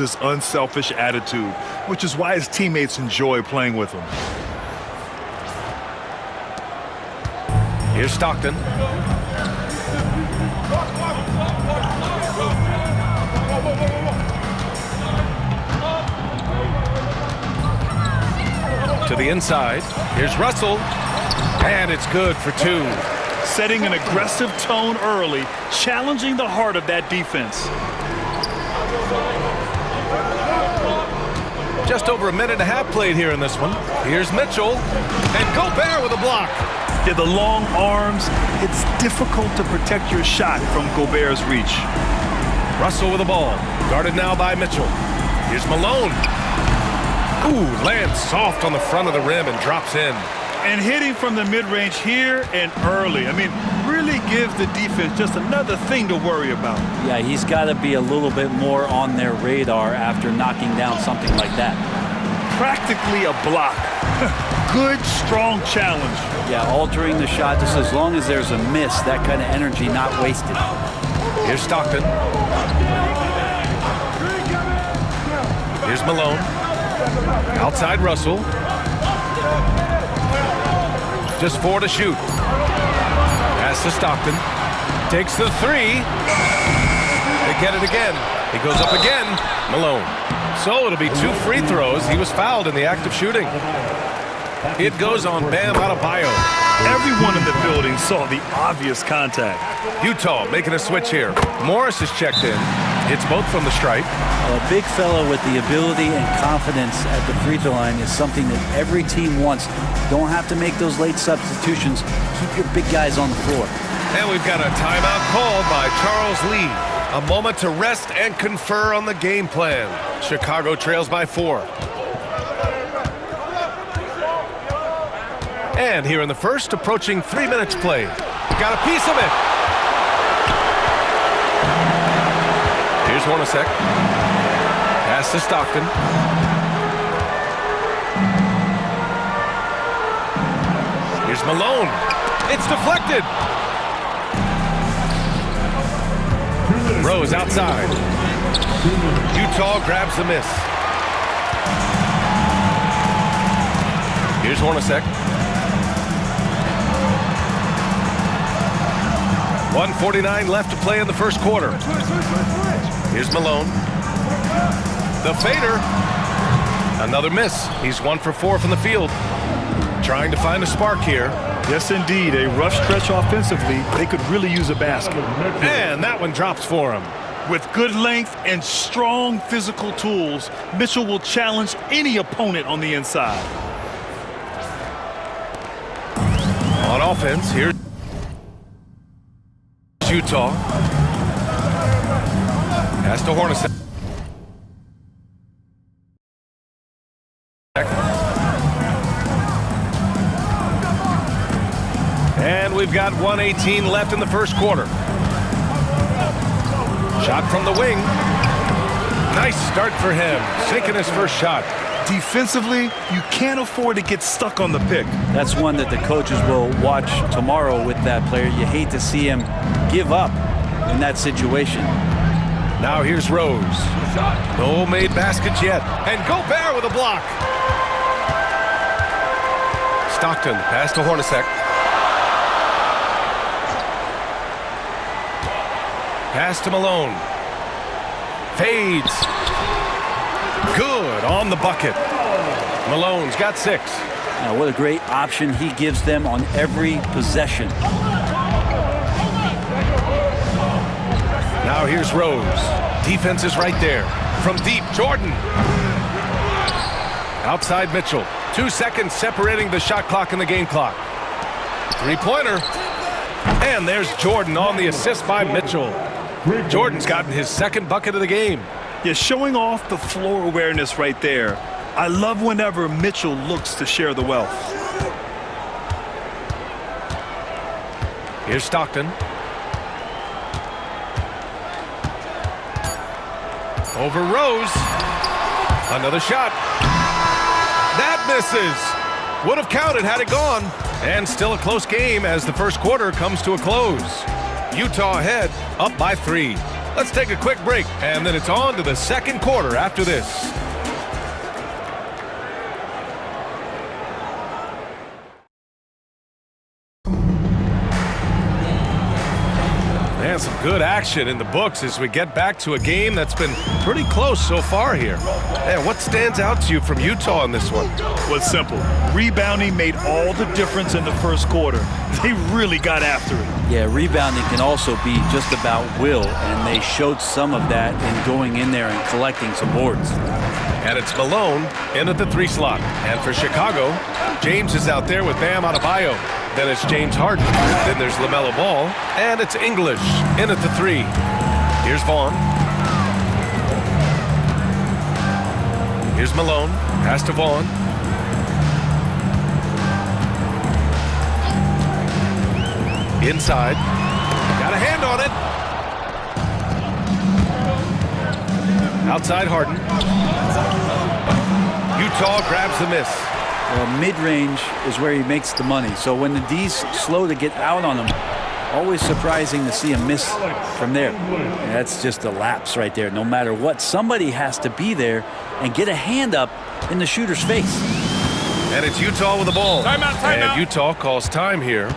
This unselfish attitude, which is why his teammates enjoy playing with him. Here's Stockton. To the inside. Here's Russell. And it's good for two. Setting an aggressive tone early, challenging the heart of that defense. Just over a minute and a half played here in this one. Here's Mitchell. And Gobert with a block. Yeah, the long arms, it's difficult to protect your shot from Gobert's reach. Russell with the ball. Guarded now by Mitchell. Here's Malone. Ooh, lands soft on the front of the rim and drops in. And hitting from the mid-range here and early. I mean, really give the defense just another thing to worry about. Yeah, he's got to be a little bit more on their radar after knocking down something like that. Practically a block. Good, strong challenge. Yeah, altering the shot just as long as there's a miss, that kind of energy not wasted. Here's Stockton. Here's Malone. Outside Russell. Just 4 to shoot. Pass to Stockton. Takes the three. They get it again. He goes up again. Malone. So it'll be 2 free throws. He was fouled in the act of shooting. It goes on Bam Adebayo. Everyone in the building saw the obvious contact. Utah making a switch here. Morris is checked in. Hits both from the stripe. A big fella with the ability and confidence at the free throw line is something that every team wants. Don't have to make those late substitutions. Keep your big guys on the floor. And we've got a timeout called by Charles Lee. A moment to rest and confer on the game plan. Chicago trails by 4. And here in the first, approaching 3 minutes played. Got a piece of it. Here's Hornacek. Pass to Stockton. Here's Malone. It's deflected. Rose outside. Utah grabs the miss. Here's Hornacek. 1:49 left to play in the first quarter. Here's Malone. The fader. Another miss. He's 1 for 4 from the field. Trying to find a spark here. Yes, indeed. A rough stretch offensively. They could really use a basket. And that one drops for him. With good length and strong physical tools, Mitchell will challenge any opponent on the inside. On offense, here's Utah. Pass to Hornacek. And we've got 1:18 left in the first quarter. Shot from the wing. Nice start for him. Sinking his first shot. Defensively, you can't afford to get stuck on the pick. That's one that the coaches will watch tomorrow with that player. You hate to see him give up in that situation. Now here's Rose. No made baskets yet. And Gobert with a block. Stockton, pass to Hornacek. Pass to Malone. Fades. Good on the bucket. Malone's got 6. Now, what a great option he gives them on every possession. Now here's Rose. Defense is right there. From deep, Jordan. Outside Mitchell. 2 seconds separating the shot clock and the game clock. 3-pointer. And there's Jordan on the assist by Mitchell. Jordan's gotten his 2nd bucket of the game. Yeah, showing off the floor awareness right there. I love whenever Mitchell looks to share the wealth. Here's Stockton. Over Rose. Another shot. That misses. Would have counted had it gone. And still a close game as the first quarter comes to a close. Utah ahead, up by 3. Let's take a quick break, and then it's on to the second quarter after this. And some good action in the books as we get back to a game that's been pretty close so far here. And what stands out to you from Utah in this one? Well, it's simple. Rebounding made all the difference in the first quarter. They really got after it. Yeah, rebounding can also be just about will, and they showed some of that in going in there and collecting some boards. And it's Malone in at the 3 slot. And for Chicago, James is out there with Bam Adebayo. Then it's James Harden. Then there's LaMelo Ball. And it's English in at the 3. Here's Vaughn. Here's Malone. Pass to Vaughn. Inside. Got a hand on it. Outside Harden. Utah grabs the miss. Well, mid-range is where he makes the money. So when the D's slow to get out on him, always surprising to see a miss from there. And that's just a lapse right there. No matter what, somebody has to be there and get a hand up in the shooter's face. And it's Utah with the ball. Timeout. And Utah calls time here.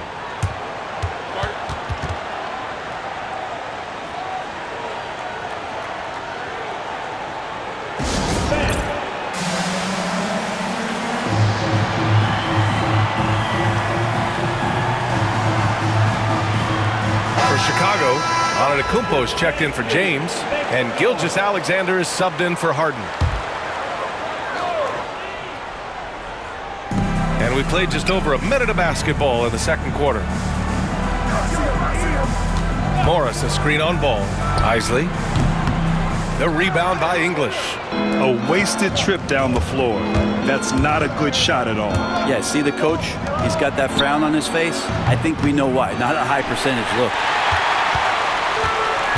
Chicago, Antetokounmpo is checked in for James, and Gilgeous-Alexander is subbed in for Harden. And we played just over a minute of basketball in the second quarter. Morris, a screen on Ball. Isley. The rebound by English. A wasted trip down the floor. That's not a good shot at all. Yeah, see the coach? He's got that frown on his face. I think we know why. Not a high percentage look.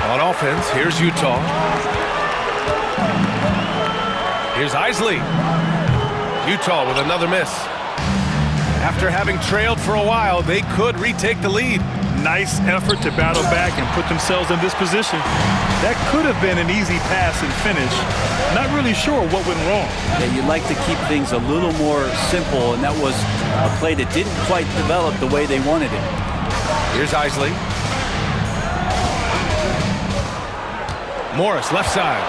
On offense, here's Utah. Here's Isley. Utah with another miss. After having trailed for a while, they could retake the lead. Nice effort to battle back and put themselves in this position. That could have been an easy pass and finish. Not really sure what went wrong. Yeah, you'd like to keep things a little more simple, and that was a play that didn't quite develop the way they wanted it. Here's Isley. Morris, left side.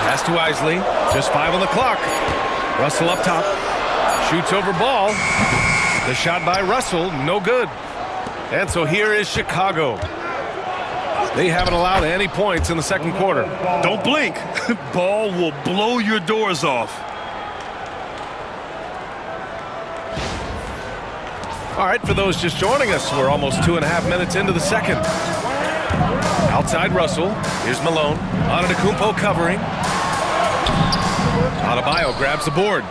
Pass to Isley. Just 5 on the clock. Russell up top. Shoots over Ball. The shot by Russell, no good. And so here is Chicago. They haven't allowed any points in the second quarter. Don't blink. Ball will blow your doors off. All right, for those just joining us, we're almost 2.5 minutes into the second. Outside Russell. Here's Malone. Antetokounmpo covering. Adebayo grabs the board.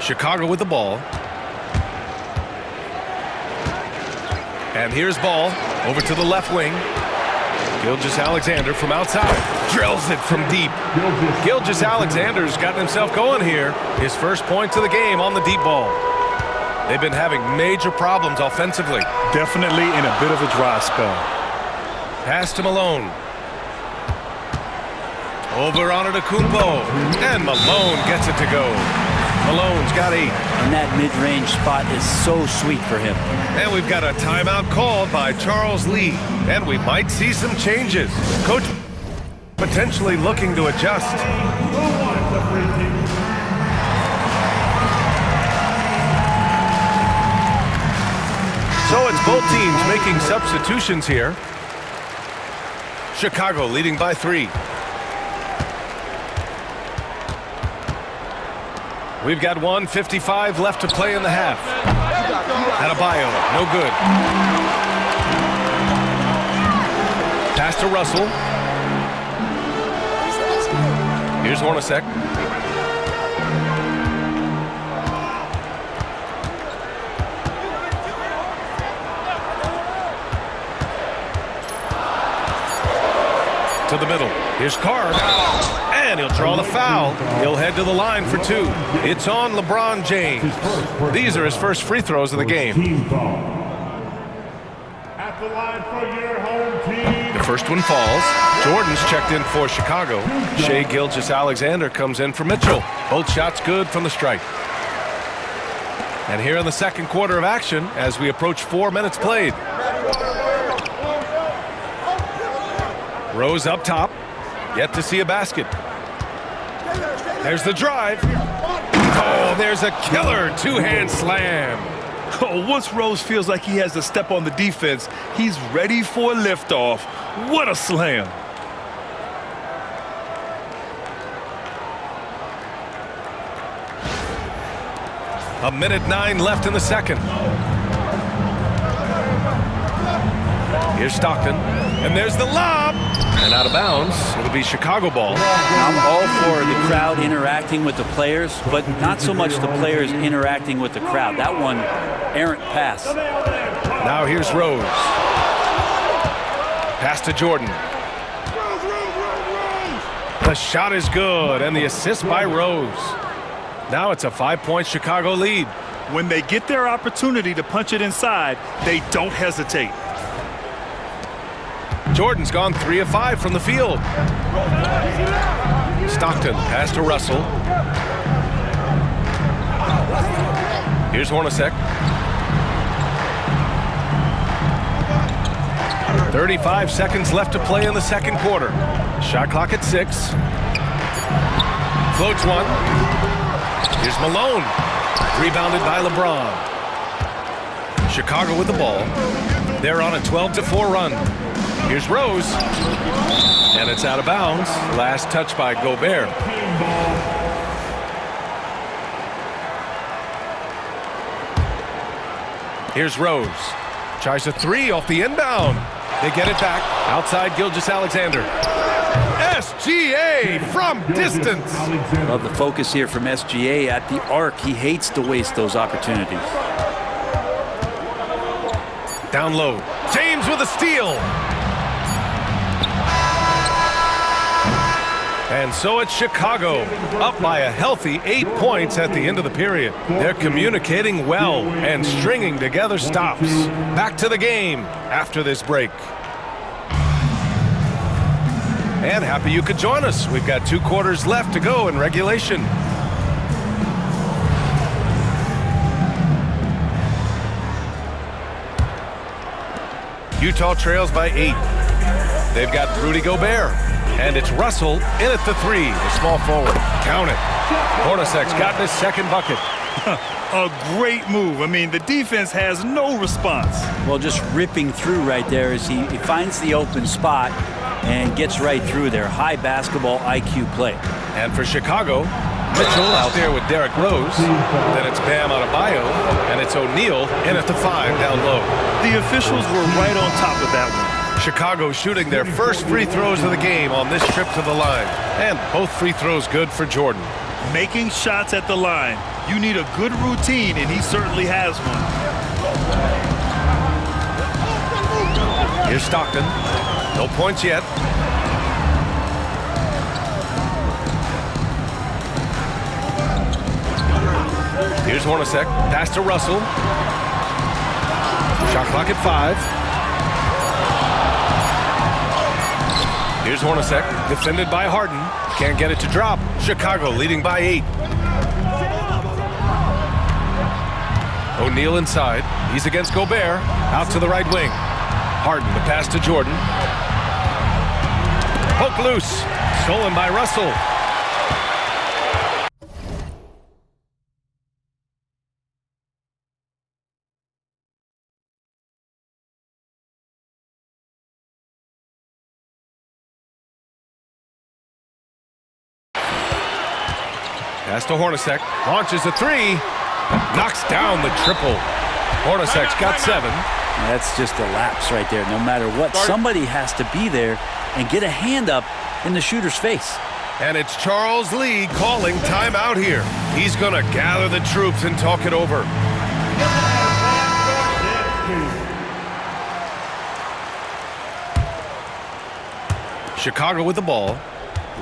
Chicago with the ball. And here's Ball over to the left wing. Gilgeous-Alexander from outside. Drills it from deep. Gilgeous-Alexander's gotten himself going here. His first points of the game on the deep ball. They've been having major problems offensively. Definitely in a bit of a dry spell. Pass to Malone. Over Antetokounmpo. And Malone gets it to go. Malone's got 8. And that mid-range spot is so sweet for him. And we've got a timeout called by Charles Lee. And we might see some changes. Coach potentially looking to adjust. So it's both teams making substitutions here. Chicago leading by 3. We've got 1:55 left to play in the half. Adebayo, no good. Pass to Russell. Here's Hornacek. To the middle. Here's Carr. And he'll draw the foul. He'll head to the line for 2. It's on LeBron James. These are his first free throws of the game. At the line for your home team. First one falls. Jordan's checked in for Chicago. Shai Gilgeous-Alexander comes in for Mitchell. Both shots good from the stripe. And here in the second quarter of action as we approach 4 minutes played. Rose up top. Yet to see a basket. There's the drive. Oh, there's a killer two-hand slam. Oh, once Rose feels like he has to step on the defense, he's ready for a liftoff. What a slam. A minute 9 left in the second. Here's Stockton. And there's the lob. And out of bounds. It'll be Chicago ball. I'm all for the crowd interacting with the players, but not so much the players interacting with the crowd. That one, errant pass. Now here's Rose. Pass to Jordan. The shot is good, and the assist by Rose. Now it's a 5-point Chicago lead. When they get their opportunity to punch it inside, they don't hesitate. Jordan's gone 3 of 5 from the field. Stockton pass to Russell. Here's Hornacek. 35 seconds left to play in the second quarter. Shot clock at 6. Floats one. Here's Malone. Rebounded by LeBron. Chicago with the ball. They're on a 12-4 run. Here's Rose. And it's out of bounds. Last touch by Gobert. Here's Rose. Tries a 3 off the inbound. They get it back. Outside Gilgeous-Alexander. SGA from distance. Love the focus here from SGA at the arc. He hates to waste those opportunities. Down low. James with a steal. And so it's Chicago, up by a healthy 8 points at the end of the period. They're communicating well and stringing together stops. Back to the game after this break. And happy you could join us. We've got 2 quarters left to go in regulation. Utah trails by 8. They've got Rudy Gobert. And it's Russell in at the 3, the small forward. Count it. Hornacek's got his second bucket. A great move. I mean, the defense has no response. Well, just ripping through right there as he finds the open spot and gets right through there. High basketball IQ play. And for Chicago, Mitchell out there with Derrick Rose. Then it's Bam Adebayo, and it's O'Neal in at the 5 down low. The officials were right on top of that one. Chicago shooting their first free throws of the game on this trip to the line. And both free throws good for Jordan. Making shots at the line. You need a good routine, and he certainly has one. Here's Stockton. No points yet. Here's Hornacek. Pass to Russell. Shot clock at 5. Here's Hornacek, defended by Harden. Can't get it to drop. Chicago leading by 8. O'Neal inside. He's against Gobert. Out to the right wing. Harden, the pass to Jordan. Poke loose. Stolen by Russell. Pass to Hornacek. Launches a 3. Knocks down the triple. Hornacek's got 7. That's just a lapse right there. No matter what, somebody has to be there and get a hand up in the shooter's face. And it's Charles Lee calling timeout here. He's going to gather the troops and talk it over. Chicago with the ball,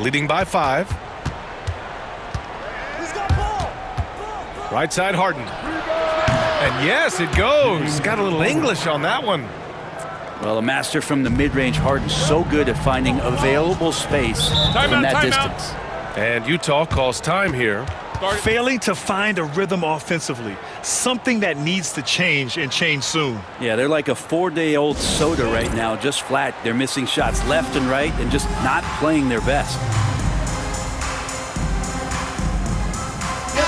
leading by 5. Right side, Harden. And yes, it goes. Got a little English on that one. Well, a master from the mid-range, Harden, so good at finding available space from that distance. And Utah calls time here. Failing to find a rhythm offensively, something that needs to change and change soon. Yeah, they're like a 4-day-old soda right now, just flat. They're missing shots left and right and just not playing their best.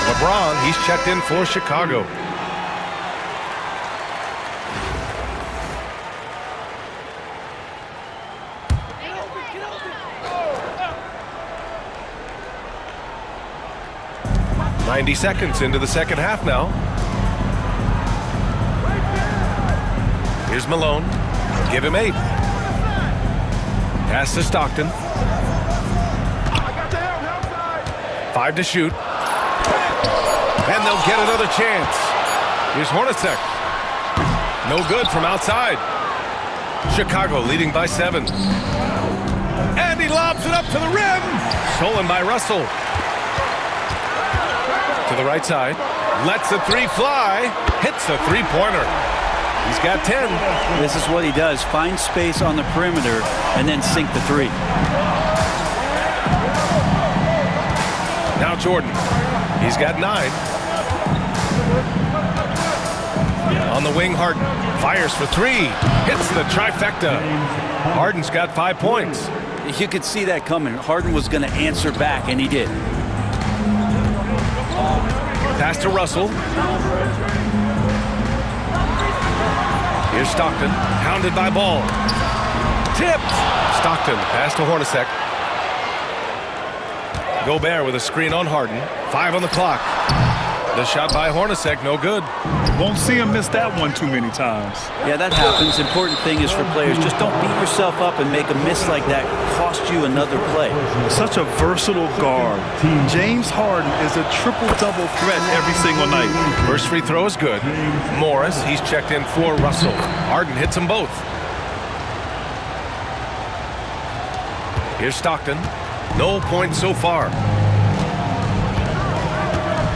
LeBron, he's checked in for Chicago. "90 seconds into the second half now. Here's Malone. Give him 8. Pass to Stockton. 5 to shoot. And they'll get another chance. Here's Hornacek. No good from outside. Chicago leading by 7. And he lobs it up to the rim. Stolen by Russell. To the right side. Lets the 3 fly. Hits the 3-pointer. He's got 10. This is what he does. Find space on the perimeter and then sink the 3. Now Jordan. He's got 9. On the wing, Harden fires for 3. Hits the trifecta. Harden's got 5 points. You could see that coming. Harden was going to answer back, and he did. Pass to Russell. Here's Stockton. Hounded by Ball. Tipped. Stockton. Pass to Hornacek. Gobert with a screen on Harden. 5 on the clock. The shot by Hornacek, no good. Won't see him miss that one too many times. Yeah, that happens. Important thing is for players, just don't beat yourself up and make a miss like that cost you another play. Such a versatile guard. James Harden is a triple-double threat every single night. First free throw is good. Morris, he's checked in for Russell. Harden hits them both. Here's Stockton. No points so far.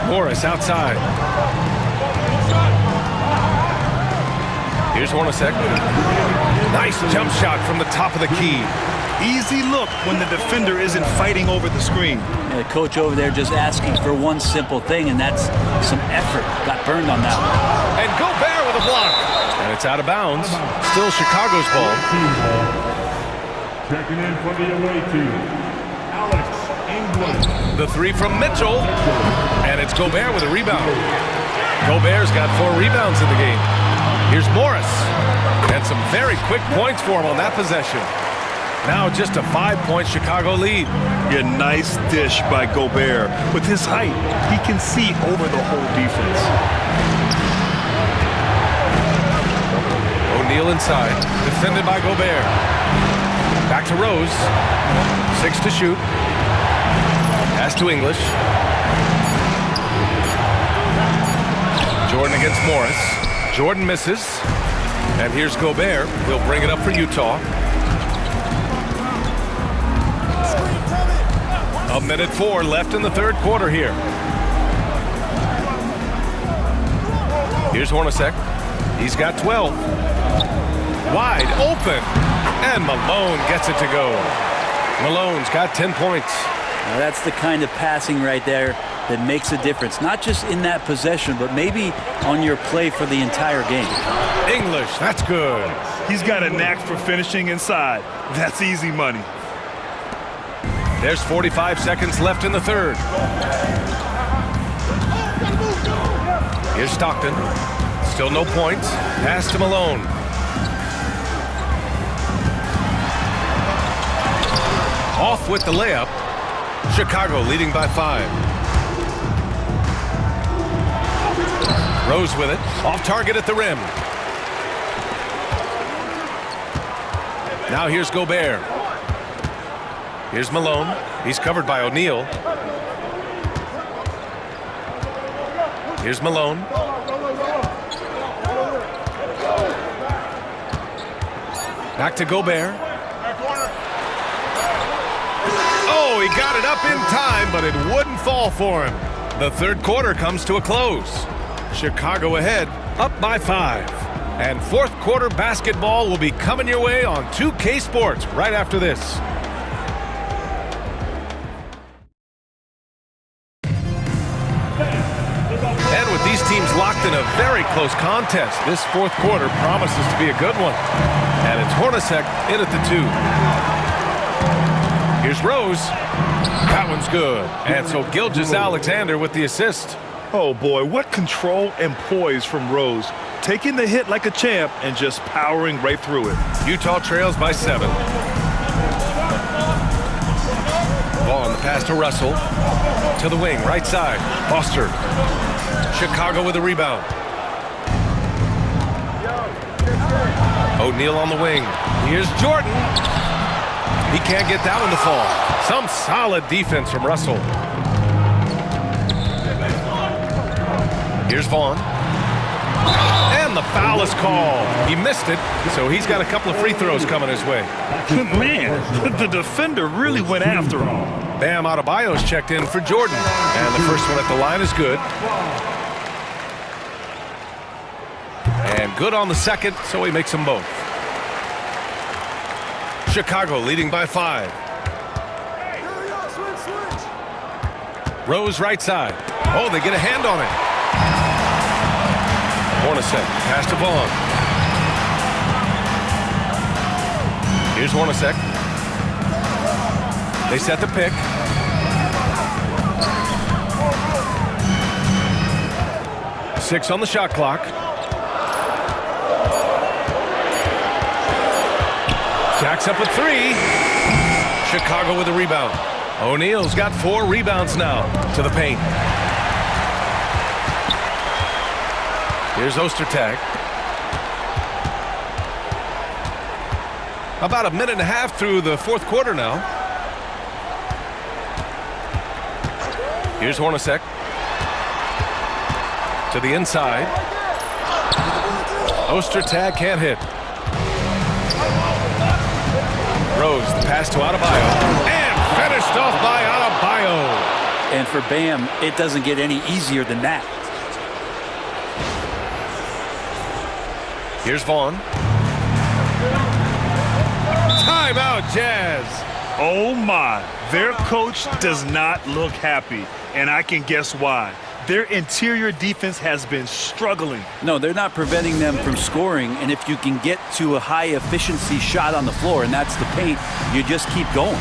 Morris outside. Here's Hornacek. Nice jump shot from the top of the key. Easy look when the defender isn't fighting over the screen. Yeah, the coach over there just asking for one simple thing, and that's some effort. Got burned on that one. And Gobert with a block. And it's out of bounds. Still Chicago's ball. Checking in for the away team, Alex England. The 3 from Mitchell. And it's Gobert with a rebound. Gobert's got 4 rebounds in the game. Here's Morris. And some very quick points for him on that possession. Now just a 5-point Chicago lead. A nice dish by Gobert. With his height, he can see over the whole defense. O'Neal inside. Defended by Gobert. Back to Rose. 6 to shoot. Pass to English. Jordan against Morris. Jordan misses. And here's Gobert. He'll bring it up for Utah. 1:04 left in the third quarter here. Here's Hornacek. He's got 12. Wide open. And Malone gets it to go. Malone's got 10 points. Now that's the kind of passing right there that makes a difference. Not just in that possession, but maybe on your play for the entire game. English, that's good. He's got a knack for finishing inside. That's easy money. There's 45 seconds left in the third. Here's Stockton. Still no points. Pass to Malone. Off with the layup. Chicago leading by 5. Rose with it. Off target at the rim. Now here's Gobert. Here's Malone. He's covered by O'Neal. Here's Malone. Back to Gobert. Oh, he got it up in time, but it wouldn't fall for him. The third quarter comes to a close. Chicago ahead, up by 5. And fourth quarter basketball will be coming your way on 2K Sports right after this. And with these teams locked in a very close contest, this fourth quarter promises to be a good one. And it's Hornacek in at the 2. Here's Rose. That one's good. And so Gilgeous-Alexander with the assist. Oh boy, what control and poise from Rose. Taking the hit like a champ and just powering right through it. Utah trails by 7. Ball on the pass to Russell. To the wing, right side. Foster. Chicago with a rebound. O'Neal on the wing. Here's Jordan. He can't get that one to fall. Some solid defense from Russell. Here's Vaughn. And the foul is called. He missed it, so he's got a couple of free throws coming his way. Man, the defender really went after him. Bam Adebayo's checked in for Jordan. And the first one at the line is good. And good on the second, so he makes them both. Chicago leading by 5. Rose right side. Oh, they get a hand on it. Hornacek, pass to Vaughn. Here's Hornacek. They set the pick. Six on the shot clock. Jacks up with 3. Chicago with a rebound. O'Neal's got 4 rebounds now to the paint. Here's Ostertag. About a minute and a half through the fourth quarter now. Here's Hornacek. To the inside. Ostertag can't hit. Rose, the pass to Adebayo. And finished off by Adebayo. And for Bam, it doesn't get any easier than that. Here's Vaughn. Timeout, Jazz. Oh my, their coach does not look happy, and I can guess why. Their interior defense has been struggling. No, they're not preventing them from scoring, and if you can get to a high efficiency shot on the floor, and that's the paint, you just keep going.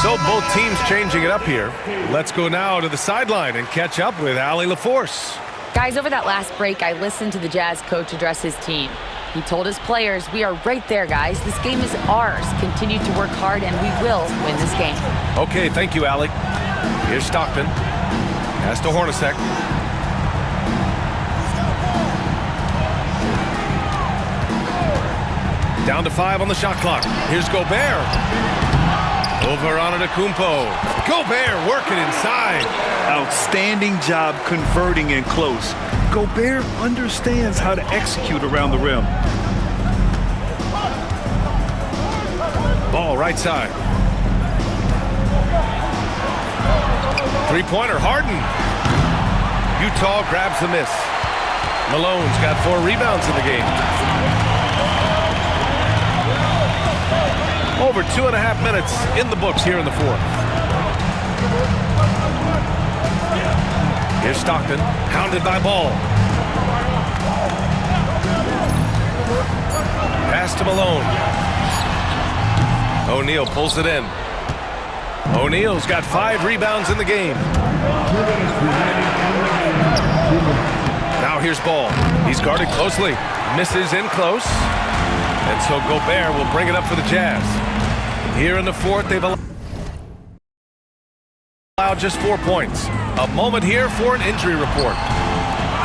So both teams changing it up here. Let's go now to the sideline and catch up with Allie LaForce. Guys, over that last break, I listened to the Jazz coach address his team. He told his players, we are right there, guys. This game is ours. Continue to work hard, and we will win this game. Okay, thank you, Allie. Here's Stockton. Pass to Hornacek. Down to 5 on the shot clock. Here's Gobert. Over on Antetokounmpo. Gobert working inside. Outstanding job converting in close. Gobert understands how to execute around the rim. Ball right side. Three-pointer, Harden. Utah grabs the miss. Malone's got 4 rebounds in the game. Over 2.5 minutes in the books here in the fourth. Here's Stockton, hounded by Ball. Pass to Malone. O'Neal pulls it in. O'Neal's got 5 rebounds in the game. Now here's Ball. He's guarded closely. Misses in close. And so Gobert will bring it up for the Jazz. Here in the fourth, they've allowed just 4 points. A moment here for an injury report.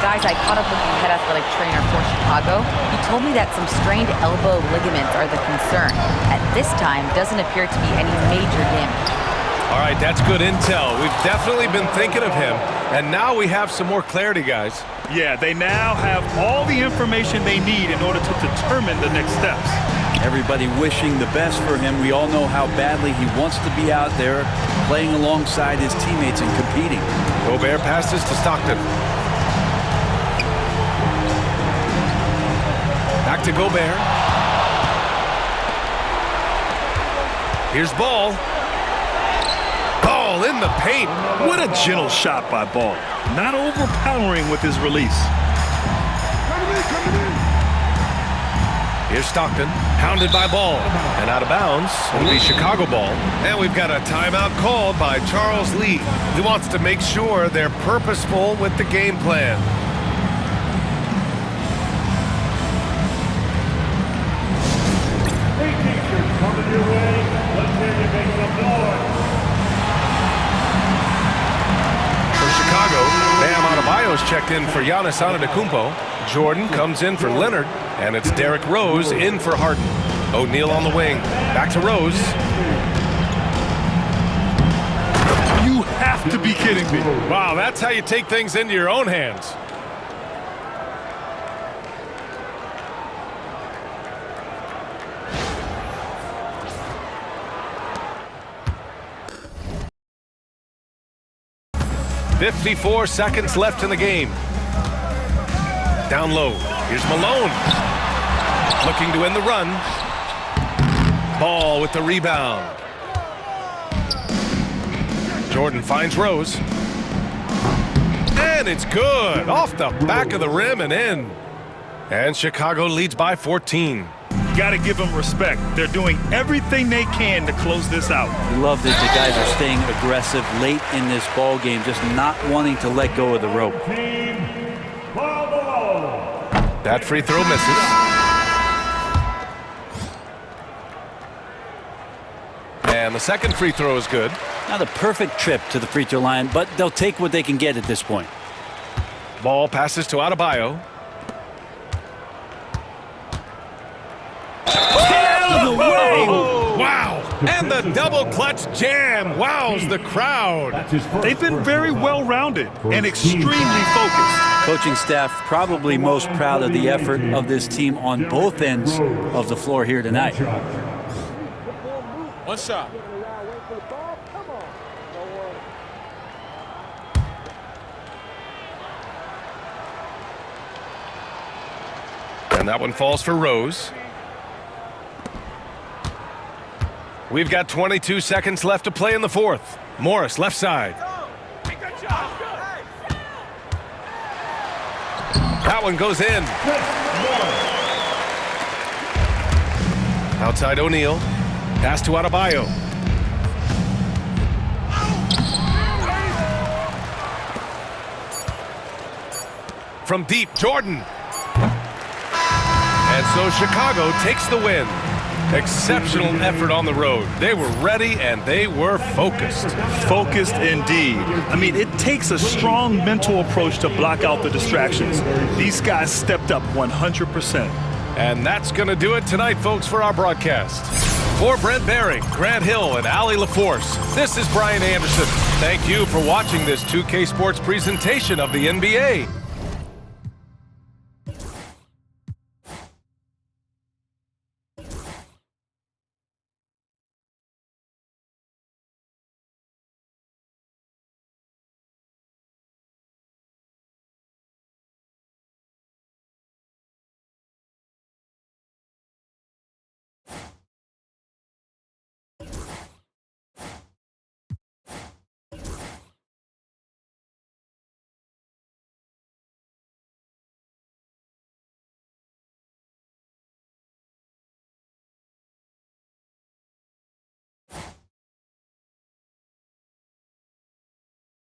Guys, I caught up with the head athletic trainer for Chicago. He told me that some strained elbow ligaments are the concern. At this time, doesn't appear to be any major damage. All right, that's good intel. We've definitely been thinking of him, and now we have some more clarity, guys. Yeah, they now have all the information they need in order to determine the next steps. Everybody wishing the best for him. We all know how badly he wants to be out there playing alongside his teammates and competing. Gobert passes to Stockton. Back to Gobert. Here's Ball. Ball in the paint. What a gentle shot by Ball. Not overpowering with his release. Here's Stockton, hounded by Ball, and out of bounds. It'll be Chicago ball. And we've got a timeout called by Charles Lee. He wants to make sure they're purposeful with the game plan. Hey, teachers, coming your way. Let's hear you make some noise. For Chicago, Bam Adebayo's checked in for Giannis Antetokounmpo. Jordan comes in for Leonard, and it's Derrick Rose in for Harden. O'Neal on the wing. Back to Rose. You have to be kidding me. Wow, that's how you take things into your own hands. "54 seconds left in the game. Down low. Here's Malone. Looking to end the run. Ball with the rebound. Jordan finds Rose. And it's good. Off the back of the rim and in. And Chicago leads by 14. Got to give them respect. They're doing everything they can to close this out. I love that the guys are staying aggressive late in this ball game, just not wanting to let go of the rope. Team, foul below. That free throw misses. And the second free throw is good. Not a perfect trip to the free throw line, but they'll take what they can get at this point. Ball passes to Adebayo. Wow! And the double clutch jam wows the crowd. That's his first. They've been very well-rounded and extremely focused. Coaching staff probably most proud of the effort of this team on both ends of the floor here tonight. One shot. And that one falls for Rose. We've got 22 seconds left to play in the fourth. Morris, left side. That one goes in. Outside O'Neal. Pass to Adebayo. From deep, Jordan. And so Chicago takes the win. Exceptional effort on the road. They were ready and they were focused. Focused indeed. I mean, it takes a strong mental approach to block out the distractions. These guys stepped up 100%. And that's going to do it tonight, folks, for our broadcast. For Brent Behring, Grant Hill, and Allie LaForce, this is Brian Anderson. Thank you for watching this 2K Sports presentation of the NBA.